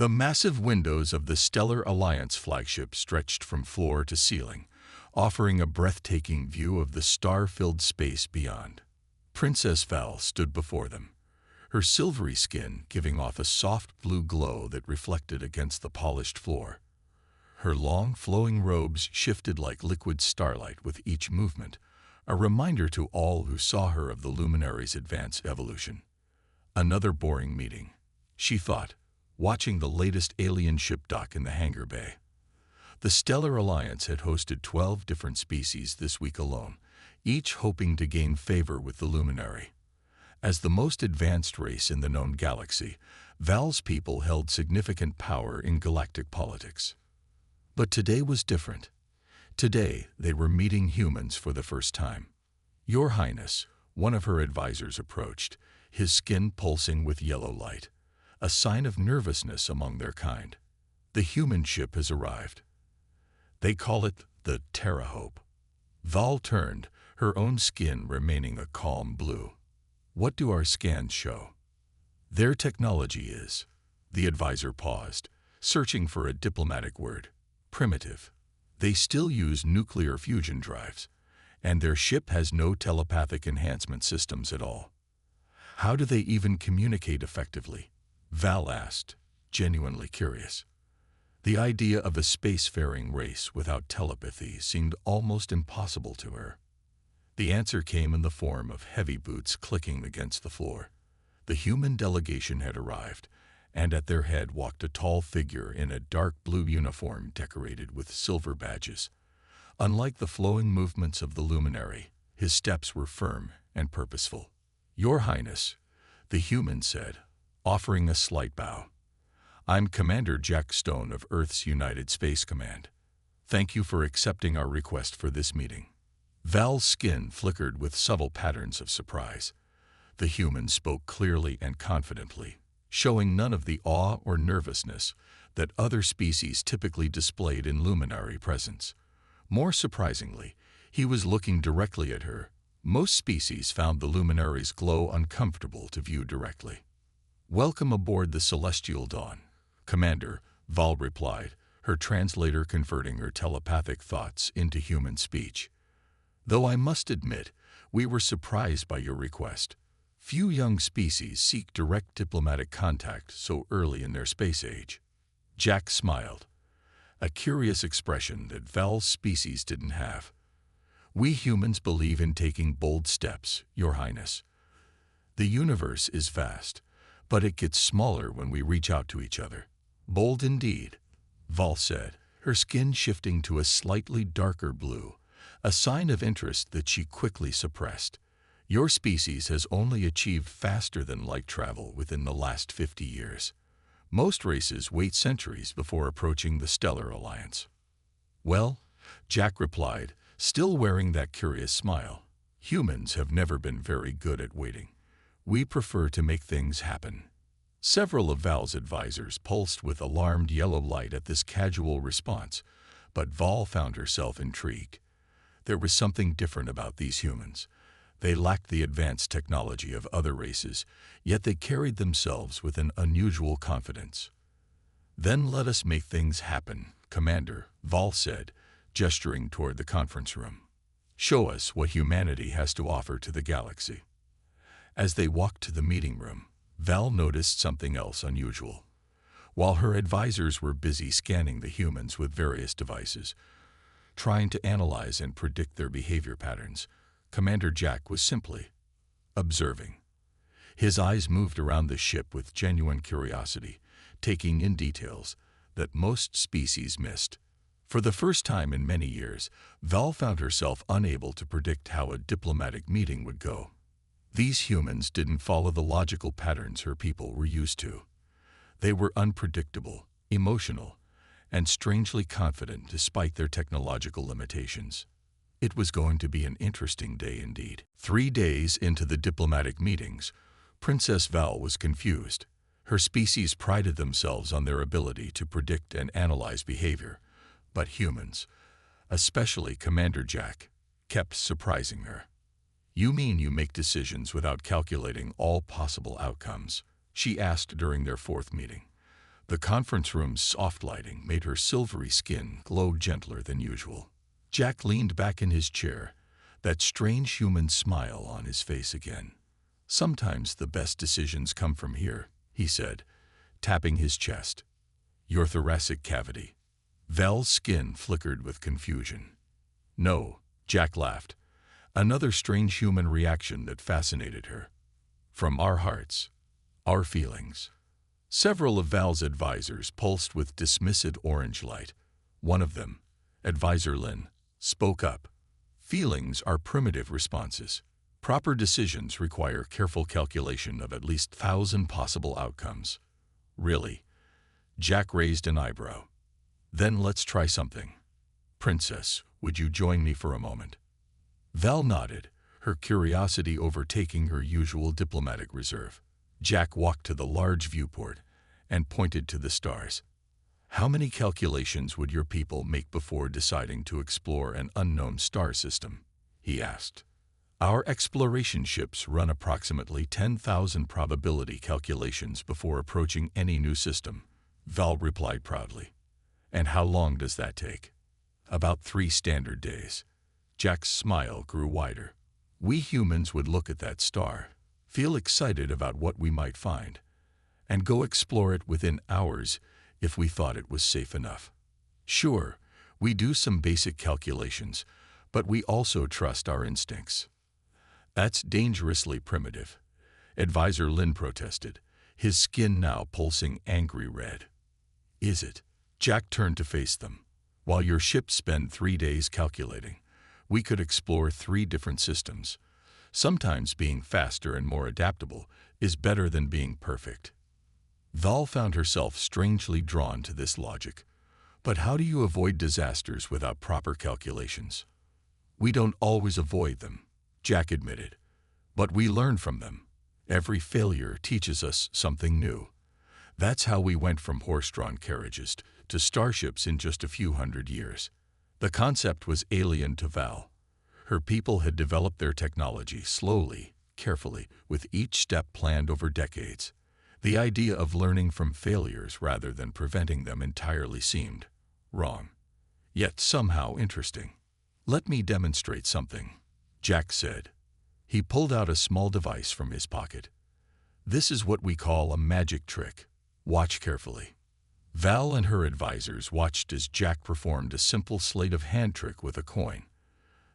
The massive windows of the Stellar Alliance flagship stretched from floor to ceiling, offering a breathtaking view of the star-filled space beyond. Princess Val stood before them, her silvery skin giving off a soft blue glow that reflected against the polished floor. Her long, flowing robes shifted like liquid starlight with each movement, a reminder to all who saw her of the luminary's advanced evolution. Another boring meeting, she thought, watching the latest alien ship dock in the hangar bay. The Stellar Alliance had hosted 12 different species this week alone, each hoping to gain favor with the luminary. As the most advanced race in the known galaxy, Val's people held significant power in galactic politics. But today was different. Today, they were meeting humans for the first time. "Your Highness," one of her advisors approached, his skin pulsing with yellow light, a sign of nervousness among their kind. "The human ship has arrived. They call it the Terra Hope." Val turned, her own skin remaining a calm blue. "What do our scans show?" "Their technology is." The advisor paused, searching for a diplomatic word. "Primitive. They still use nuclear fusion drives, and their ship has no telepathic enhancement systems at all." "How do they even communicate effectively?" Val asked, genuinely curious. The idea of a spacefaring race without telepathy seemed almost impossible to her. The answer came in the form of heavy boots clicking against the floor. The human delegation had arrived, and at their head walked a tall figure in a dark blue uniform decorated with silver badges. Unlike the flowing movements of the luminary, his steps were firm and purposeful. "Your Highness," the human said, offering a slight bow. "I'm Commander Jack Stone of Earth's United Space Command. Thank you for accepting our request for this meeting." Val's skin flickered with subtle patterns of surprise. The human spoke clearly and confidently, showing none of the awe or nervousness that other species typically displayed in luminary presence. More surprisingly, he was looking directly at her. Most species found the luminary's glow uncomfortable to view directly. "Welcome aboard the Celestial Dawn, Commander," Val replied, her translator converting her telepathic thoughts into human speech. "Though I must admit, we were surprised by your request. Few young species seek direct diplomatic contact so early in their space age." Jack smiled, a curious expression that Val's species didn't have. "We humans believe in taking bold steps, Your Highness. The universe is vast, but it gets smaller when we reach out to each other." "Bold indeed," Val said, her skin shifting to a slightly darker blue, a sign of interest that she quickly suppressed. "Your species has only achieved faster-than-light travel within the last 50 years. Most races wait centuries before approaching the Stellar Alliance." "Well," Jack replied, still wearing that curious smile, "humans have never been very good at waiting. We prefer to make things happen." Several of Val's advisors pulsed with alarmed yellow light at this casual response, but Val found herself intrigued. There was something different about these humans. They lacked the advanced technology of other races, yet they carried themselves with an unusual confidence. "Then let us make things happen, Commander," Val said, gesturing toward the conference room. "Show us what humanity has to offer to the galaxy." As they walked to the meeting room, Val noticed something else unusual. While her advisors were busy scanning the humans with various devices, trying to analyze and predict their behavior patterns, Commander Jack was simply observing. His eyes moved around the ship with genuine curiosity, taking in details that most species missed. For the first time in many years, Val found herself unable to predict how a diplomatic meeting would go. These humans didn't follow the logical patterns her people were used to. They were unpredictable, emotional, and strangely confident despite their technological limitations. It was going to be an interesting day indeed. 3 days into the diplomatic meetings, Princess Val was confused. Her species prided themselves on their ability to predict and analyze behavior, but humans, especially Commander Jack, kept surprising her. "You mean you make decisions without calculating all possible outcomes?" she asked during their 4th meeting. The conference room's soft lighting made her silvery skin glow gentler than usual. Jack leaned back in his chair, that strange human smile on his face again. "Sometimes the best decisions come from here," he said, tapping his chest. "Your thoracic cavity." Val's skin flickered with confusion. "No," Jack laughed, another strange human reaction that fascinated her. "From our hearts, our feelings." Several of Val's advisors pulsed with dismissive orange light. One of them, Advisor Lin, spoke up. "Feelings are primitive responses. Proper decisions require careful calculation of at least 1,000 possible outcomes." "Really?" Jack raised an eyebrow. "Then let's try something. Princess, would you join me for a moment?" Val nodded, her curiosity overtaking her usual diplomatic reserve. Jack walked to the large viewport and pointed to the stars. "How many calculations would your people make before deciding to explore an unknown star system?" he asked. "Our exploration ships run approximately 10,000 probability calculations before approaching any new system," Val replied proudly. "And how long does that take?" "About 3 standard days." Jack's smile grew wider. "We humans would look at that star, feel excited about what we might find, and go explore it within hours if we thought it was safe enough. Sure, we do some basic calculations, but we also trust our instincts." "That's dangerously primitive," Advisor Lin protested, his skin now pulsing angry red. "Is it?" Jack turned to face them. "While your ships spend 3 days calculating, we could explore 3 different systems. Sometimes being faster and more adaptable is better than being perfect." Val found herself strangely drawn to this logic. But how do you avoid disasters without proper calculations? "We don't always avoid them," Jack admitted, "but we learn from them. Every failure teaches us something new. That's how we went from horse-drawn carriages to starships in just a few hundred years." The concept was alien to Val. Her people had developed their technology slowly, carefully, with each step planned over decades. The idea of learning from failures rather than preventing them entirely seemed wrong, yet somehow interesting. "Let me demonstrate something," Jack said. He pulled out a small device from his pocket. "This is what we call a magic trick. Watch carefully." Val and her advisors watched as Jack performed a simple sleight of hand trick with a coin.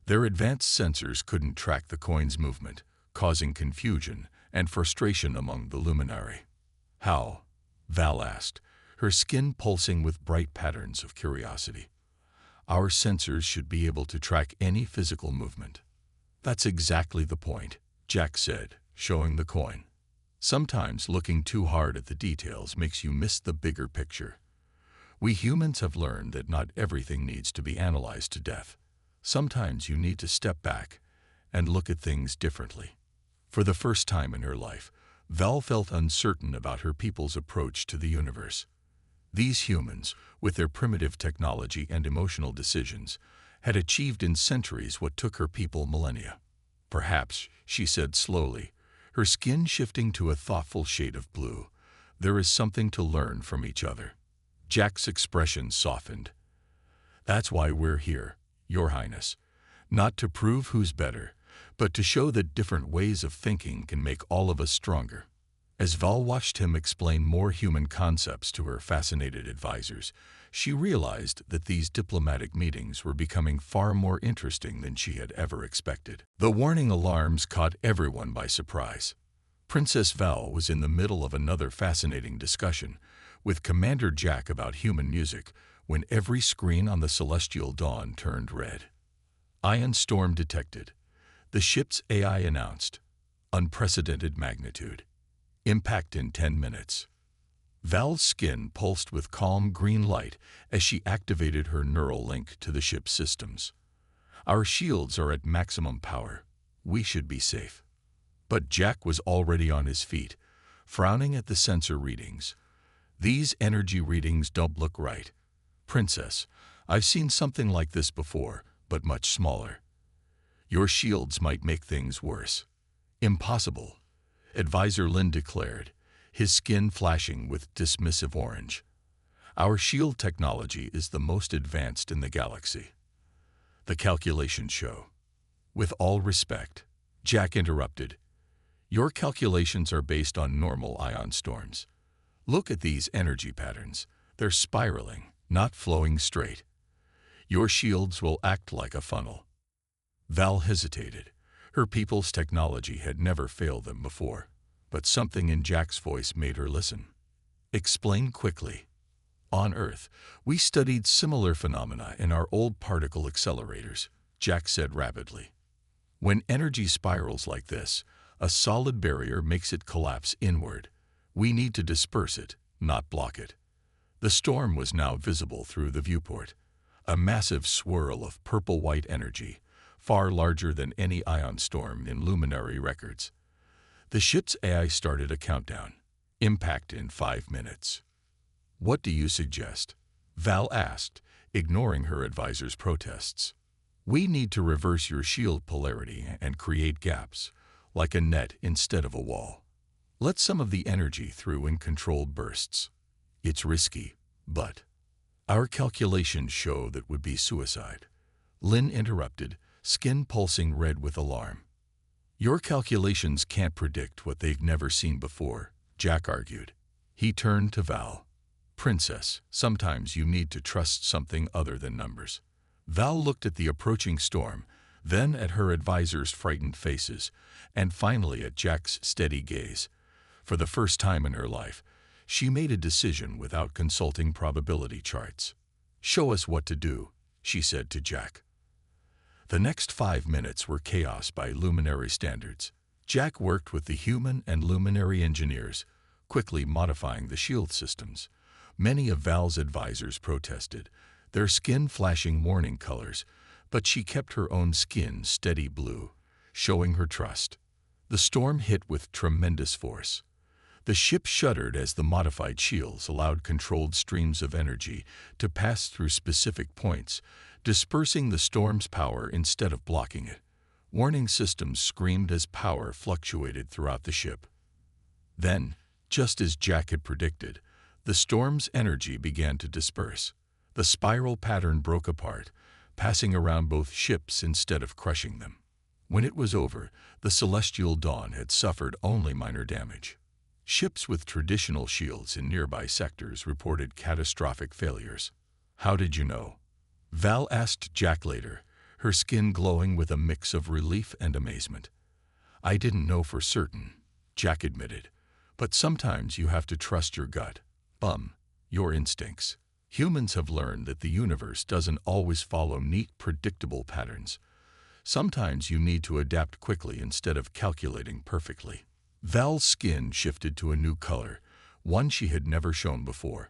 Their advanced sensors couldn't track the coin's movement, causing confusion and frustration among the luminary. "How?" Val asked, her skin pulsing with bright patterns of curiosity. "Our sensors should be able to track any physical movement." "That's exactly the point," Jack said, showing the coin. "Sometimes looking too hard at the details makes you miss the bigger picture. We humans have learned that not everything needs to be analyzed to death. Sometimes you need to step back and look at things differently." For the first time in her life, Val felt uncertain about her people's approach to the universe. These humans, with their primitive technology and emotional decisions, had achieved in centuries what took her people millennia. "Perhaps," she said slowly, her skin shifting to a thoughtful shade of blue, "there is something to learn from each other." Jack's expression softened. "That's why we're here, Your Highness. Not to prove who's better, but to show that different ways of thinking can make all of us stronger." As Val watched him explain more human concepts to her fascinated advisors, she realized that these diplomatic meetings were becoming far more interesting than she had ever expected. The warning alarms caught everyone by surprise. Princess Val was in the middle of another fascinating discussion with Commander Jack about human music when every screen on the celestial dawn turned red. "Ion storm detected," the ship's AI announced. "Unprecedented magnitude. Impact in 10 minutes." Val's skin pulsed with calm green light as she activated her neural link to the ship's systems. "Our shields are at maximum power. We should be safe." But Jack was already on his feet, frowning at the sensor readings. "These energy readings don't look right. Princess, I've seen something like this before, but much smaller. Your shields might make things worse." "Impossible," Advisor Lin declared, his skin flashing with dismissive orange. Our shield technology is the most advanced in the galaxy. The calculations show. With all respect, Jack interrupted. Your calculations are based on normal ion storms. Look at these energy patterns. They're spiraling, not flowing straight. Your shields will act like a funnel. Val hesitated. Her people's technology had never failed them before, but something in Jack's voice made her listen. Explain quickly. On Earth, we studied similar phenomena in our old particle accelerators, Jack said rapidly. When energy spirals like this, a solid barrier makes it collapse inward. We need to disperse it, not block it. The storm was now visible through the viewport, a massive swirl of purple-white energy, far larger than any ion storm in luminary records. The ship's AI started a countdown. Impact in 5 minutes. What do you suggest? Val asked, ignoring her advisor's protests. We need to reverse your shield polarity and create gaps, like a net instead of a wall. Let some of the energy through in controlled bursts. It's risky, but our calculations show that would be suicide. Lynn interrupted, skin pulsing red with alarm. Your calculations can't predict what they've never seen before, Jack argued. He turned to Val. Princess, sometimes you need to trust something other than numbers. Val looked at the approaching storm, then at her advisor's frightened faces, and finally at Jack's steady gaze. For the first time in her life, she made a decision without consulting probability charts. Show us what to do, she said to Jack. The next 5 minutes were chaos by luminary standards. Jack worked with the human and luminary engineers, quickly modifying the shield systems. Many of Val's advisors protested, their skin flashing warning colors, but she kept her own skin steady blue, showing her trust. The storm hit with tremendous force. The ship shuddered as the modified shields allowed controlled streams of energy to pass through specific points, dispersing the storm's power instead of blocking it. Warning systems screamed as power fluctuated throughout the ship. Then, just as Jack had predicted, the storm's energy began to disperse. The spiral pattern broke apart, passing around both ships instead of crushing them. When it was over, the Celestial Dawn had suffered only minor damage. Ships with traditional shields in nearby sectors reported catastrophic failures. How did you know? Val asked Jack later, her skin glowing with a mix of relief and amazement. I didn't know for certain, Jack admitted, but sometimes you have to trust your gut. Your instincts. Humans have learned that the universe doesn't always follow neat, predictable patterns. Sometimes you need to adapt quickly instead of calculating perfectly. Val's skin shifted to a new color, one she had never shown before.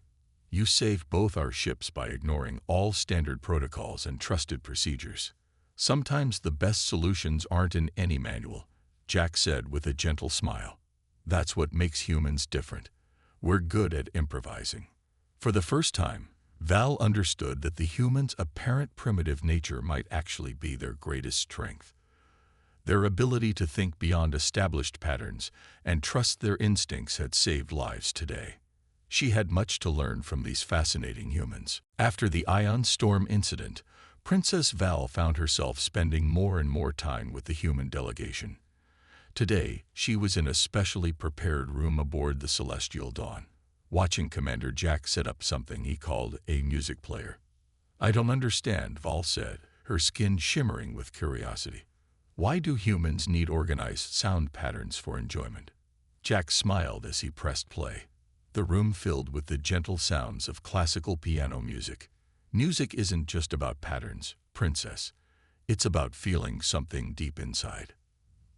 You saved both our ships by ignoring all standard protocols and trusted procedures. Sometimes the best solutions aren't in any manual, Jack said with a gentle smile. That's what makes humans different. We're good at improvising. For the first time, Val understood that the humans' apparent primitive nature might actually be their greatest strength. Their ability to think beyond established patterns and trust their instincts had saved lives today. She had much to learn from these fascinating humans. After the ion storm incident, Princess Val found herself spending more and more time with the human delegation. Today, she was in a specially prepared room aboard the Celestial Dawn, watching Commander Jack set up something he called a music player. I don't understand, Val said, her skin shimmering with curiosity. Why do humans need organized sound patterns for enjoyment? Jack smiled as he pressed play. The room filled with the gentle sounds of classical piano music. Music isn't just about patterns, Princess. It's about feeling something deep inside.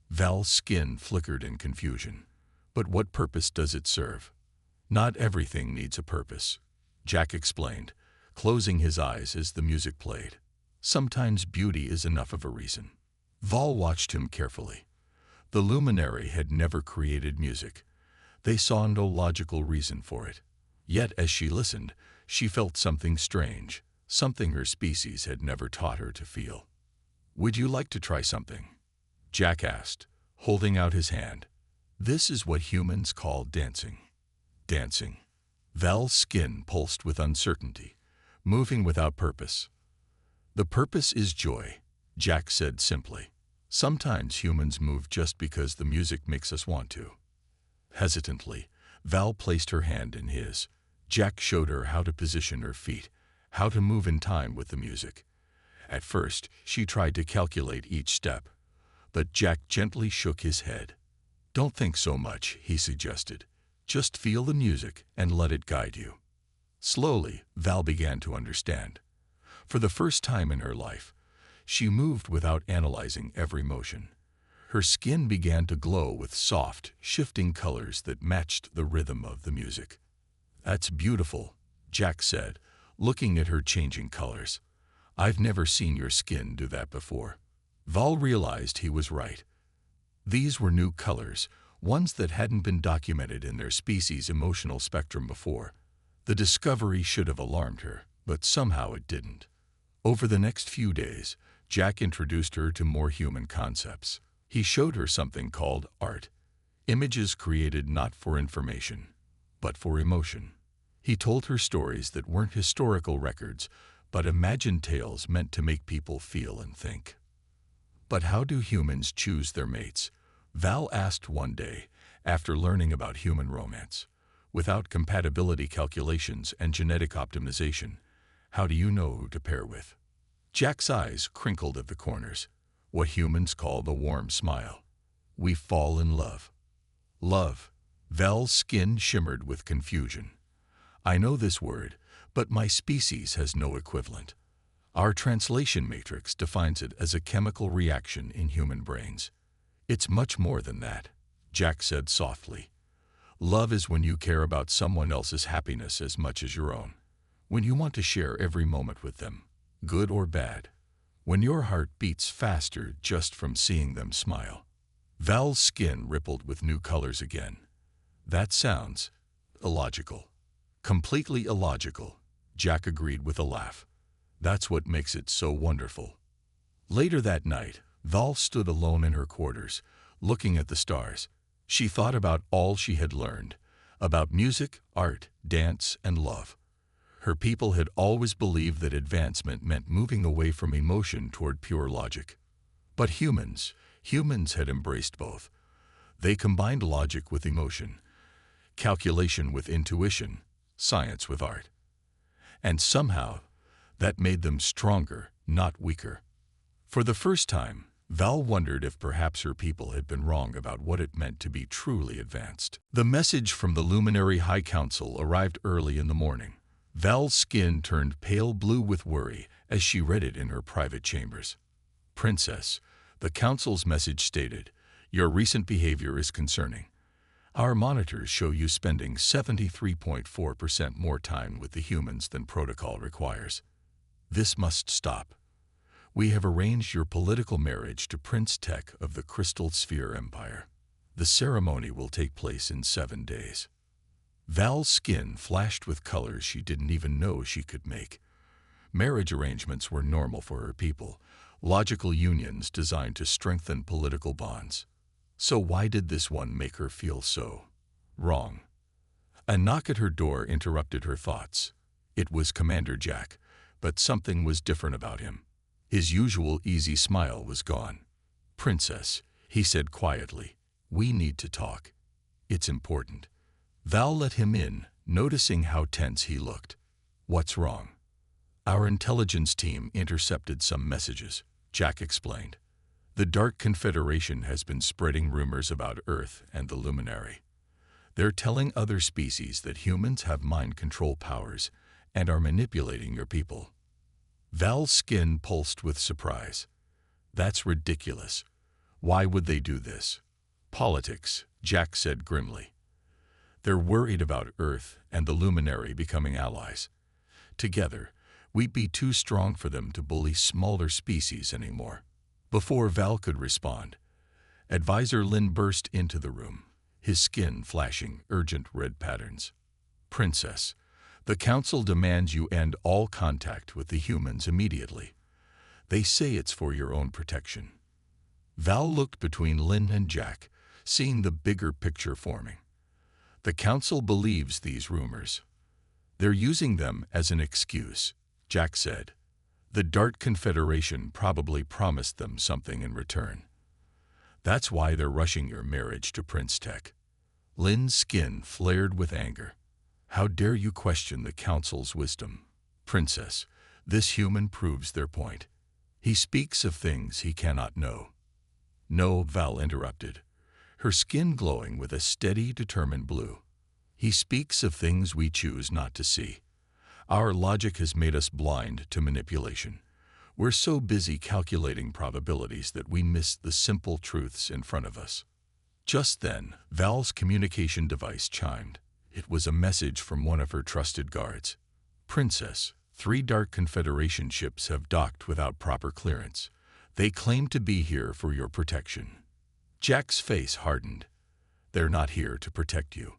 Val's skin flickered in confusion. But what purpose does it serve? Not everything needs a purpose, Jack explained, closing his eyes as the music played. Sometimes beauty is enough of a reason. Val watched him carefully. The luminary had never created music. They saw no logical reason for it. Yet as she listened, she felt something strange, something her species had never taught her to feel. Would you like to try something? Jack asked, holding out his hand. This is what humans call dancing. Dancing. Val's skin pulsed with uncertainty, moving without purpose. "The purpose is joy," Jack said simply. "Sometimes humans move just because the music makes us want to." Hesitantly, Val placed her hand in his. Jack showed her how to position her feet, how to move in time with the music. At first, she tried to calculate each step, but Jack gently shook his head. "Don't think so much," he suggested. "Just feel the music and let it guide you." Slowly, Val began to understand. For the first time in her life, she moved without analyzing every motion. Her skin began to glow with soft, shifting colors that matched the rhythm of the music. "That's beautiful," Jack said, looking at her changing colors. "I've never seen your skin do that before." Val realized he was right. These were new colors, ones that hadn't been documented in their species' emotional spectrum before. The discovery should have alarmed her, but somehow it didn't. Over the next few days, Jack introduced her to more human concepts. He showed her something called art, images created not for information, but for emotion. He told her stories that weren't historical records, but imagined tales meant to make people feel and think. "But how do humans choose their mates?" Val asked one day, after learning about human romance. "Without compatibility calculations and genetic optimization, how do you know who to pair with?" Jack's eyes crinkled at the corners, what humans call the warm smile. "We fall in love." "Love." Val's skin shimmered with confusion. "I know this word, but my species has no equivalent. Our translation matrix defines it as a chemical reaction in human brains." "It's much more than that," Jack said softly. "Love is when you care about someone else's happiness as much as your own. When you want to share every moment with them, good or bad. When your heart beats faster just from seeing them smile." Val's skin rippled with new colors again. "That sounds illogical." "Completely illogical," Jack agreed with a laugh. "That's what makes it so wonderful." Later that night, Val stood alone in her quarters, looking at the stars. She thought about all she had learned, about music, art, dance, and love. Her people had always believed that advancement meant moving away from emotion toward pure logic. But humans had embraced both. They combined logic with emotion, calculation with intuition, science with art. And somehow, that made them stronger, not weaker. For the first time, Val wondered if perhaps her people had been wrong about what it meant to be truly advanced. The message from the Luminary High Council arrived early in the morning. Val's skin turned pale blue with worry as she read it in her private chambers. "Princess," the council's message stated, "your recent behavior is concerning. Our monitors show you spending 73.4% more time with the humans than protocol requires. This must stop. We have arranged your political marriage to Prince Tech of the Crystal Sphere Empire. The ceremony will take place in 7 days." Val's skin flashed with colors she didn't even know she could make. Marriage arrangements were normal for her people, logical unions designed to strengthen political bonds. So why did this one make her feel so wrong? A knock at her door interrupted her thoughts. It was Commander Jack, but something was different about him. His usual easy smile was gone. "Princess," he said quietly, "we need to talk. It's important." Val let him in, noticing how tense he looked. "What's wrong?" "Our intelligence team intercepted some messages," Jack explained. "The Dark Confederation has been spreading rumors about Earth and the Luminary. They're telling other species that humans have mind control powers and are manipulating your people." Val's skin pulsed with surprise. "That's ridiculous. Why would they do this?" "Politics," Jack said grimly. "They're worried about Earth and the Luminary becoming allies. Together, we'd be too strong for them to bully smaller species anymore." Before Val could respond, Advisor Lin burst into the room, his skin flashing urgent red patterns. "Princess, the Council demands you end all contact with the humans immediately. They say it's for your own protection." Val looked between Lin and Jack, seeing the bigger picture forming. "The Council believes these rumors. They're using them as an excuse, Jack said. The Dart Confederation probably promised them something in return. That's why they're rushing your marriage to Prince Tech. Lynn's skin flared with anger. How dare you question the council's wisdom? Princess, this human proves their point. He speaks of things he cannot know. No, Val interrupted, her skin glowing with a steady, determined blue. He speaks of things we choose not to see. Our logic has made us blind to manipulation. We're so busy calculating probabilities that we miss the simple truths in front of us. Just then, Val's communication device chimed. It was a message from one of her trusted guards. Princess, 3 Dark Confederation ships have docked without proper clearance. They claim to be here for your protection. Jack's face hardened. They're not here to protect you.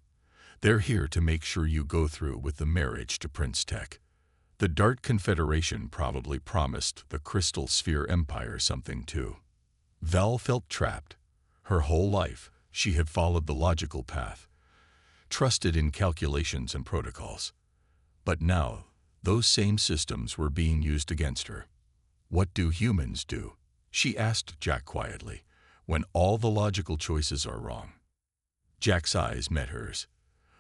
They're here to make sure you go through with the marriage to Prince Tech. The Dart Confederation probably promised the Crystal Sphere Empire something too. Val felt trapped. Her whole life, she had followed the logical path, trusted in calculations and protocols. But now, those same systems were being used against her. What do humans do? She asked Jack quietly, when all the logical choices are wrong. Jack's eyes met hers.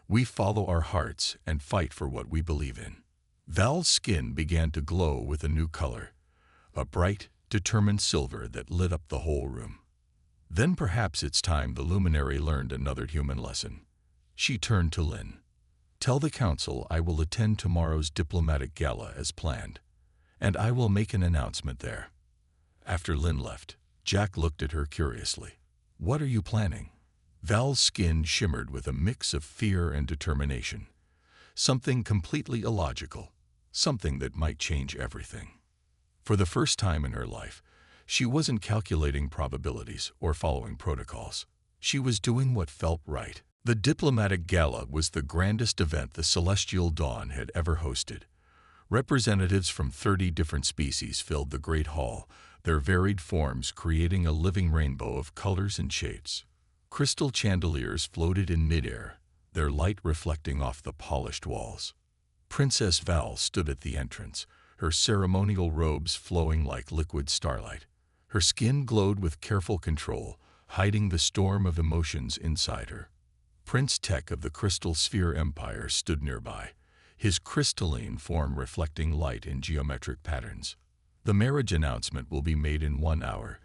We follow our hearts and fight for what we believe in. Val's skin began to glow with a new color, a bright, determined silver that lit up the whole room. Then perhaps it's time the luminary learned another human lesson. She turned to Lynn. Tell the council I will attend tomorrow's diplomatic gala as planned, and I will make an announcement there. After Lynn left, Jack looked at her curiously. What are you planning? Val's skin shimmered with a mix of fear and determination. Something completely illogical, something that might change everything. For the first time in her life, she wasn't calculating probabilities or following protocols. She was doing what felt right. The diplomatic gala was the grandest event the Celestial Dawn had ever hosted. Representatives from 30 different species filled the great hall, their varied forms creating a living rainbow of colors and shades. Crystal chandeliers floated in midair, their light reflecting off the polished walls. Princess Val stood at the entrance, her ceremonial robes flowing like liquid starlight. Her skin glowed with careful control, hiding the storm of emotions inside her. Prince Tech of the Crystal Sphere Empire stood nearby, his crystalline form reflecting light in geometric patterns. The marriage announcement will be made in 1 hour,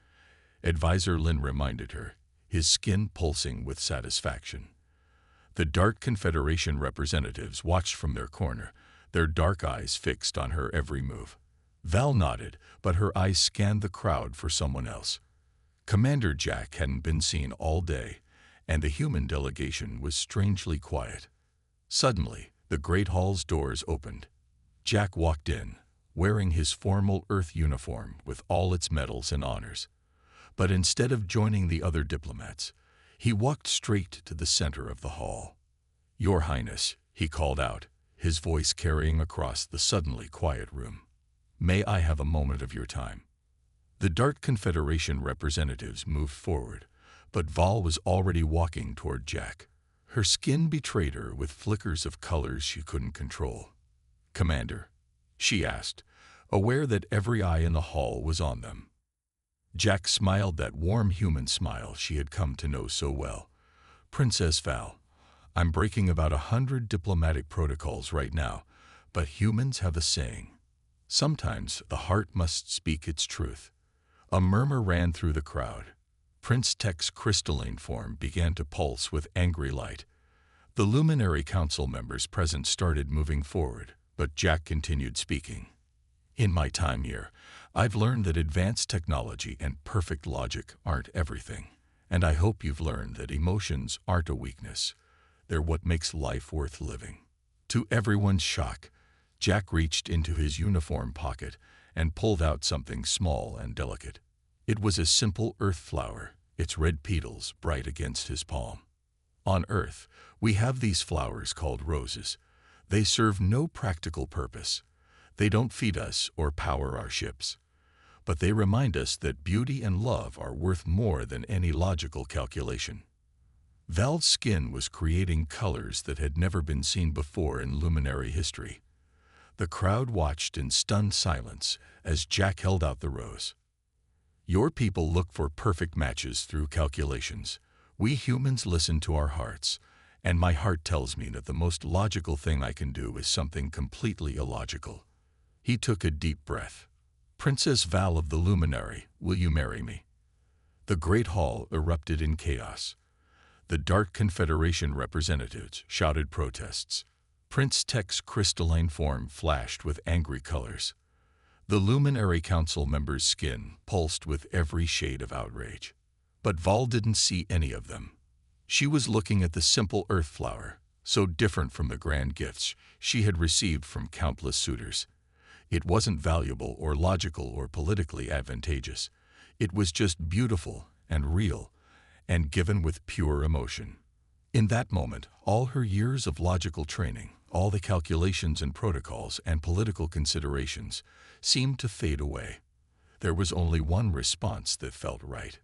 Advisor Lin reminded her, his skin pulsing with satisfaction. The Dark Confederation representatives watched from their corner, their dark eyes fixed on her every move. Val nodded, but her eyes scanned the crowd for someone else. Commander Jack hadn't been seen all day, and the human delegation was strangely quiet. Suddenly, the Great Hall's doors opened. Jack walked in, wearing his formal Earth uniform with all its medals and honors. But instead of joining the other diplomats, he walked straight to the center of the hall. Your Highness, he called out, his voice carrying across the suddenly quiet room. May I have a moment of your time? The Dart Confederation representatives moved forward, but Val was already walking toward Jack. Her skin betrayed her with flickers of colors she couldn't control. Commander, she asked, aware that every eye in the hall was on them. Jack smiled that warm human smile she had come to know so well. Princess Val, I'm breaking about 100 diplomatic protocols right now, but humans have a saying. Sometimes the heart must speak its truth. A murmur ran through the crowd. Prince Tech's crystalline form began to pulse with angry light. The luminary council members present started moving forward, but Jack continued speaking. In my time here, I've learned that advanced technology and perfect logic aren't everything, and I hope you've learned that emotions aren't a weakness. They're what makes life worth living. To everyone's shock, Jack reached into his uniform pocket and pulled out something small and delicate. It was a simple earth flower, its red petals bright against his palm. On Earth, we have these flowers called roses. They serve no practical purpose. They don't feed us or power our ships. But they remind us that beauty and love are worth more than any logical calculation. Val's skin was creating colors that had never been seen before in luminary history. The crowd watched in stunned silence as Jack held out the rose. Your people look for perfect matches through calculations. We humans listen to our hearts, and my heart tells me that the most logical thing I can do is something completely illogical. He took a deep breath. Princess Val of the Luminary, will you marry me? The great hall erupted in chaos. The Dark Confederation representatives shouted protests. Prince Tech's crystalline form flashed with angry colors. The Luminary Council members' skin pulsed with every shade of outrage. But Val didn't see any of them. She was looking at the simple earth flower, so different from the grand gifts she had received from countless suitors. It wasn't valuable or logical or politically advantageous. It was just beautiful and real, and given with pure emotion. In that moment, all her years of logical training, all the calculations and protocols and political considerations, seemed to fade away. There was only one response that felt right.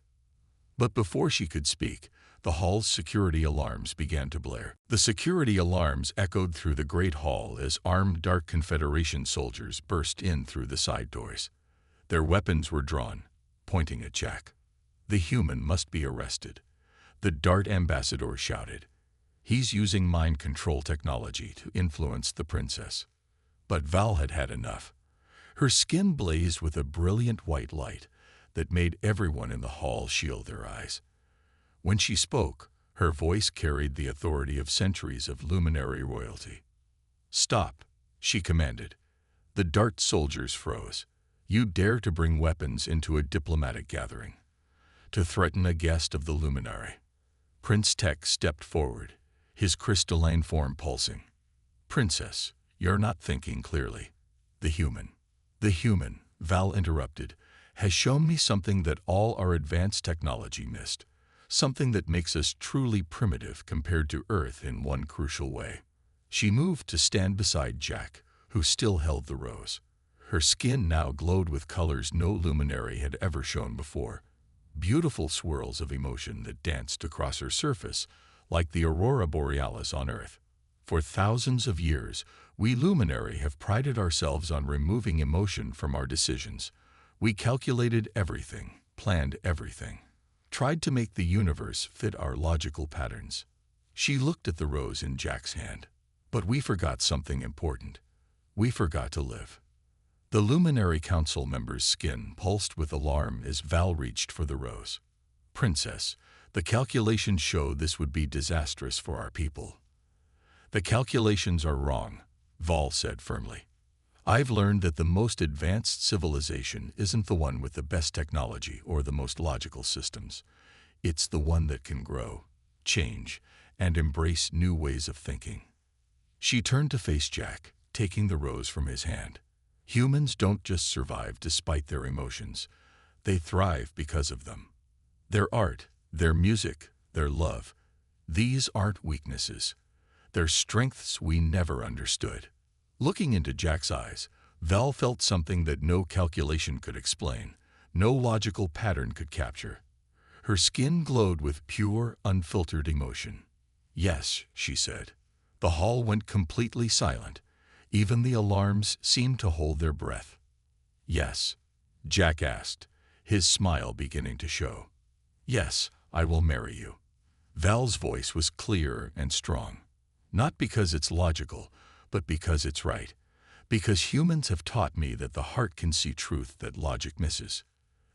But before she could speak, the hall's security alarms began to blare. The security alarms echoed through the great hall as armed Dark Confederation soldiers burst in through the side doors. Their weapons were drawn, pointing at Jack. The human must be arrested. The Dart ambassador shouted. He's using mind control technology to influence the princess. But Val had had enough. Her skin blazed with a brilliant white light that made everyone in the hall shield their eyes. When she spoke, her voice carried the authority of centuries of luminary royalty. "Stop," she commanded. The Dart soldiers froze. "You dare to bring weapons into a diplomatic gathering, to threaten a guest of the luminary." Prince Tech stepped forward, his crystalline form pulsing. "Princess, you're not thinking clearly. The human, Val interrupted, has shown me something that all our advanced technology missed, something that makes us truly primitive compared to Earth in one crucial way." She moved to stand beside Jack, who still held the rose. Her skin now glowed with colors no luminary had ever shown before, beautiful swirls of emotion that danced across her surface like the aurora borealis on Earth. For thousands of years, we luminary have prided ourselves on removing emotion from our decisions. We calculated everything, planned everything, tried to make the universe fit our logical patterns. She looked at the rose in Jack's hand. But we forgot something important. We forgot to live. The Luminary Council member's skin pulsed with alarm as Val reached for the rose. "Princess, the calculations show this would be disastrous for our people." "The calculations are wrong," Val said firmly. "I've learned that the most advanced civilization isn't the one with the best technology or the most logical systems. It's the one that can grow, change, and embrace new ways of thinking." She turned to face Jack, taking the rose from his hand. Humans don't just survive despite their emotions. They thrive because of them. Their art, their music, their love, these aren't weaknesses. They're strengths we never understood. Looking into Jack's eyes, Val felt something that no calculation could explain, no logical pattern could capture. Her skin glowed with pure, unfiltered emotion. "Yes," she said. The hall went completely silent. Even the alarms seemed to hold their breath. "Yes?" Jack asked, his smile beginning to show. "Yes, I will marry you." Val's voice was clear and strong. "Not because it's logical, but because it's right. Because humans have taught me that the heart can see truth that logic misses."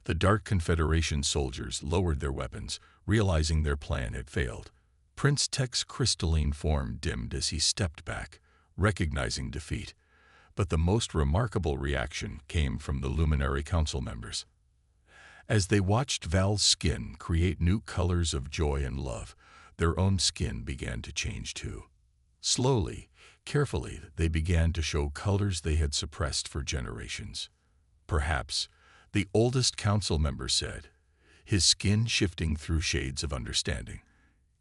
The Dark Confederation soldiers lowered their weapons, realizing their plan had failed. Prince Tech's crystalline form dimmed as he stepped back, recognizing defeat. But the most remarkable reaction came from the Luminary Council members. As they watched Val's skin create new colors of joy and love, their own skin began to change too. Slowly, carefully, they began to show colors they had suppressed for generations. "Perhaps," the oldest council member said, his skin shifting through shades of understanding,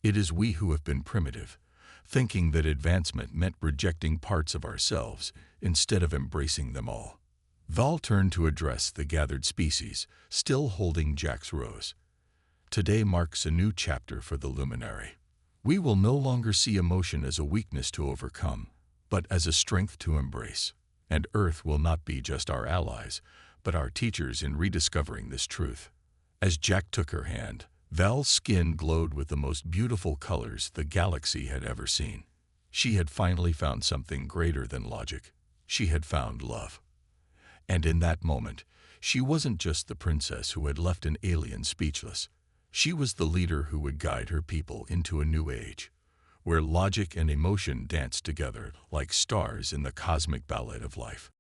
"it is we who have been primitive, thinking that advancement meant rejecting parts of ourselves instead of embracing them all." Val turned to address the gathered species, still holding Jack's rose. "Today marks a new chapter for the Luminary. We will no longer see emotion as a weakness to overcome, but as a strength to embrace. And Earth will not be just our allies, but our teachers in rediscovering this truth. As Jack took her hand, Val's skin glowed with the most beautiful colors the galaxy had ever seen. She had finally found something greater than logic. She had found love. And in that moment, she wasn't just the princess who had left an alien speechless. She was the leader who would guide her people into a new age, where logic and emotion danced together like stars in the cosmic ballet of life.